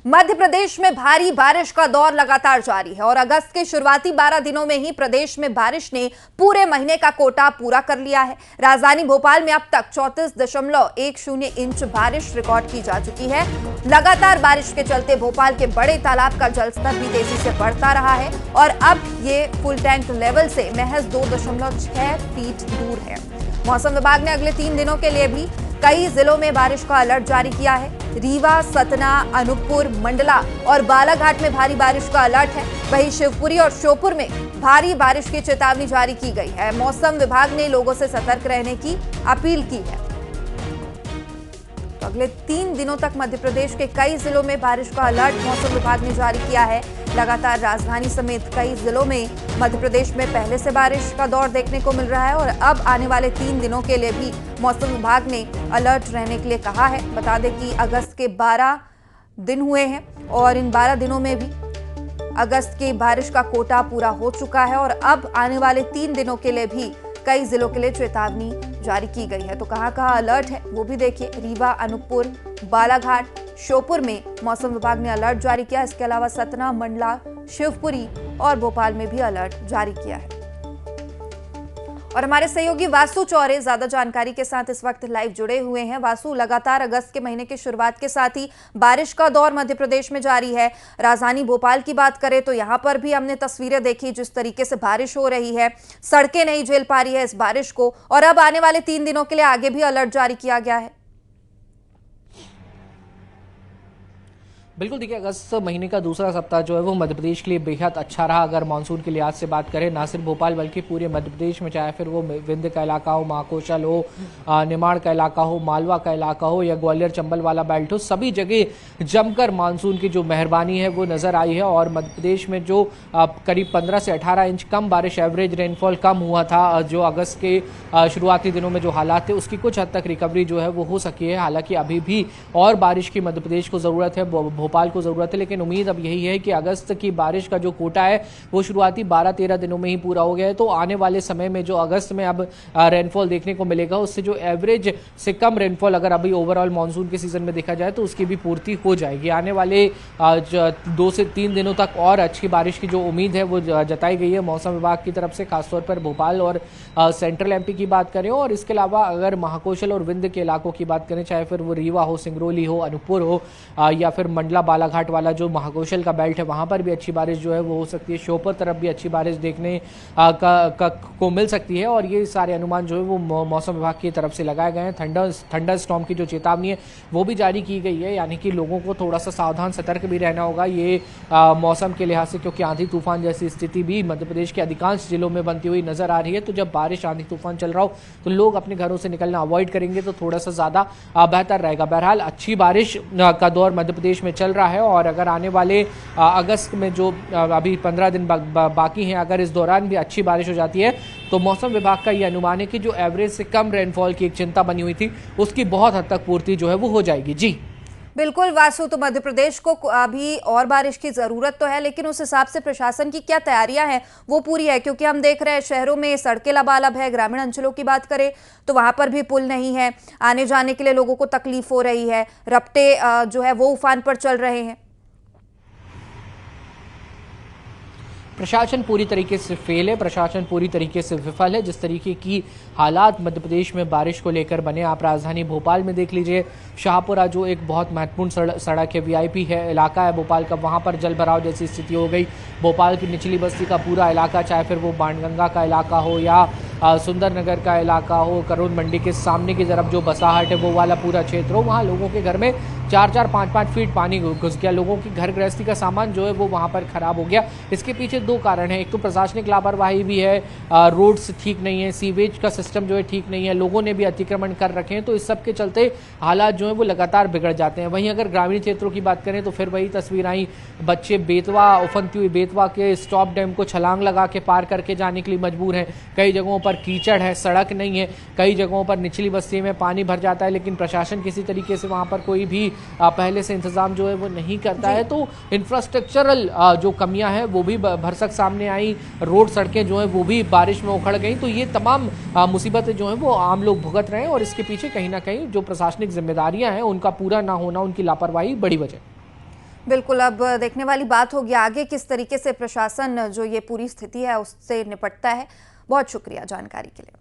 मध्य प्रदेश में भारी बारिश का दौर लगातार जारी है और अगस्त के शुरुआती 12 दिनों में ही प्रदेश में बारिश ने पूरे महीने का कोटा पूरा कर लिया है। राजधानी भोपाल में अब तक 34.10 इंच बारिश रिकॉर्ड की जा चुकी है। लगातार बारिश के चलते भोपाल के बड़े तालाब का जलस्तर भी तेजी से बढ़ता रहा है और अब ये फुल टैंक लेवल से महज 2.6 फीट दूर है। मौसम विभाग ने अगले 3 दिनों के लिए भी कई जिलों में बारिश का अलर्ट जारी किया है। रीवा, सतना, अनूपपुर, मंडला और बालाघाट में भारी बारिश का अलर्ट है। वहीं शिवपुरी और श्योपुर में भारी बारिश की चेतावनी जारी की गई है। मौसम विभाग ने लोगों से सतर्क रहने की अपील की है। तो अगले 3 दिनों तक मध्य प्रदेश के कई जिलों में बारिश का अलर्ट मौसम विभाग ने जारी किया है। लगातार राजधानी समेत कई जिलों में मध्य प्रदेश में पहले से बारिश का दौर देखने को मिल रहा है और अब आने वाले 3 दिनों के लिए भी मौसम विभाग ने अलर्ट रहने के लिए कहा है। बता दें कि अगस्त के 12 दिन हुए हैं और इन 12 दिनों में भी अगस्त की बारिश का कोटा पूरा हो चुका है और अब आने वाले 3 दिनों के लिए भी कई जिलों के लिए चेतावनी जारी की गई है। तो कहां-कहां अलर्ट है वो भी देखिए। रीवा, अनूपपुर, बालाघाट, श्योपुर में मौसम विभाग ने अलर्ट जारी किया। इसके अलावा सतना, मंडला, शिवपुरी और भोपाल में भी अलर्ट जारी किया है। और हमारे सहयोगी वासु चौरे ज्यादा जानकारी के साथ इस वक्त लाइव जुड़े हुए हैं। वासु, लगातार अगस्त के महीने की शुरुआत के साथ ही बारिश का दौर मध्य प्रदेश में जारी है। राजधानी भोपाल की बात करें तो यहां पर भी हमने तस्वीरें देखी जिस तरीके से बारिश हो रही है। सड़कें नहीं झेल पा रही है इस बारिश को और अब आने वाले 3 दिनों के लिए आगे भी अलर्ट जारी किया गया है। बिल्कुल, देखिए अगस्त महीने का दूसरा सप्ताह जो है वो मध्य प्रदेश के लिए बेहद अच्छा रहा। अगर मानसून के लिहाज से बात करें, ना सिर्फ भोपाल बल्कि पूरे मध्य प्रदेश में, चाहे फिर वो विंध्य का इलाका हो, महाकौशल हो, निमाड़ का इलाका हो, मालवा का इलाका हो या ग्वालियर चंबल वाला बेल्ट हो, सभी जगह जमकर मानसून की जो मेहरबानी है वो नज़र आई है। और मध्य प्रदेश में जो करीब 15 से 18 इंच कम बारिश, एवरेज रेनफॉल कम हुआ था, जो अगस्त के शुरुआती दिनों में जो हालात थे उसकी कुछ हद तक रिकवरी जो है वो हो सकी है। हालांकि अभी भी और बारिश की मध्य प्रदेश को ज़रूरत है, भोपाल को ज़रूरत है, लेकिन उम्मीद अब यही है कि अगस्त की बारिश का जो कोटा है वो शुरुआती 12-13 दिनों में ही पूरा हो गया है। तो आने वाले समय में जो अगस्त में अब रेनफॉल देखने को मिलेगा उससे जो एवरेज से कम रेनफॉल अगर अभी ओवरऑल मानसून के सीजन में देखा जाए तो उसकी भी पूर्ति हो जाएगी। आने वाले 2 से 3 दिनों तक और अच्छी बारिश की जो उम्मीद है वो जताई गई है मौसम विभाग की तरफ से, खासतौर पर भोपाल और सेंट्रल एमपी की बात करें। और इसके अलावा अगर महाकौशल और विंध्य के इलाकों की बात करें, चाहे फिर वो रीवा हो, सिंगरौली हो, अनूपपुर हो या फिर मंडला बालाघाट वाला जो महाकौशल का बेल्ट है वहां पर भी अच्छी बारिश जो है वो हो सकती है। श्योपुर तरफ भी अच्छी बारिश देखने को मिल सकती है। और ये सारे अनुमान जो है वो मौसम विभाग की तरफ से लगाए गए हैं। थंडर स्टॉर्म की जो चेतावनी है वो भी जारी की गई है, यानी कि लोगों को थोड़ा सा सावधान सतर्क भी रहना होगा ये मौसम के लिहाज से, क्योंकि आंधी तूफान जैसी स्थिति भी मध्य प्रदेश के अधिकांश जिलों में बनती हुई नजर आ रही है। तो जब बारिश, आंधी तूफान चल रहा हो तो लोग अपने घरों से निकलना अवॉइड करेंगे तो थोड़ा सा ज्यादा बेहतर रहेगा। बहरहाल अच्छी बारिश का दौर मध्य प्रदेश में चल रहा है और अगर आने वाले अगस्त में जो अभी 15 दिन बाकी हैं, अगर इस दौरान भी अच्छी बारिश हो जाती है तो मौसम विभाग का ये अनुमान है कि जो एवरेज से कम रेनफॉल की एक चिंता बनी हुई थी उसकी बहुत हद तक पूर्ति जो है वो हो जाएगी। जी बिल्कुल वासु, तो मध्य प्रदेश को अभी और बारिश की जरूरत तो है, लेकिन उस हिसाब से प्रशासन की क्या तैयारियां हैं वो पूरी है? क्योंकि हम देख रहे हैं शहरों में सड़कें लबालब है, ग्रामीण अंचलों की बात करें तो वहां पर भी पुल नहीं है, आने जाने के लिए लोगों को तकलीफ हो रही है, रपटे जो है वो उफान पर चल रहे हैं। प्रशासन पूरी तरीके से फेल है, प्रशासन पूरी तरीके से विफल है। जिस तरीके की हालात मध्य प्रदेश में बारिश को लेकर बने, आप राजधानी भोपाल में देख लीजिए। शाहपुरा जो एक बहुत महत्वपूर्ण सड़क है, वीआईपी है इलाका है भोपाल का, वहाँ पर जल भराव जैसी स्थिति हो गई। भोपाल की निचली बस्ती का पूरा इलाका, चाहे फिर वो बाणगंगा का इलाका हो या सुंदर नगर का इलाका हो, करोल मंडी के सामने की तरफ जो बसाहट है वो वाला पूरा क्षेत्र हो, वहाँ लोगों के घर में 4-4, 5-5 फीट पानी घुस गया। लोगों की घर गृहस्थी का सामान जो है वो वहाँ पर खराब हो गया। इसके पीछे 2 कारण हैं। एक तो प्रशासनिक लापरवाही भी है, रोड्स ठीक नहीं है, सीवेज का सिस्टम जो है ठीक नहीं है, लोगों ने भी अतिक्रमण कर रखे हैं। तो इस सब के चलते हालात जो है वो लगातार बिगड़ जाते हैं। वहीं अगर ग्रामीण क्षेत्रों की बात करें तो फिर वही तस्वीर आई, बच्चे बेतवा, उफनती हुई बेतवा के स्टॉप डैम को छलांग लगा के पार करके जाने के लिए मजबूर हैं। कई जगहों पर कीचड़ है, सड़क नहीं है, कई जगहों पर निचली बस्ती में पानी भर जाता है, लेकिन प्रशासन किसी तरीके से वहाँ पर कोई भी पहले से इंतजाम जो है वो नहीं करता है। तो इंफ्रास्ट्रक्चरल जो कमियां हैं वो भी भरसक सामने आई, रोड सड़कें जो हैं वो भी बारिश में उखड़ गई। तो ये तमाम मुसीबतें जो हैं वो आम लोग भुगत रहे हैं और इसके पीछे कहीं ना कहीं जो प्रशासनिक जिम्मेदारियां हैं उनका पूरा ना होना, उनकी लापरवाही बड़ी वजह। बिल्कुल, अब देखने वाली बात होगी आगे किस तरीके से प्रशासन जो ये पूरी स्थिति है उससे निपटता है। बहुत शुक्रिया जानकारी के लिए।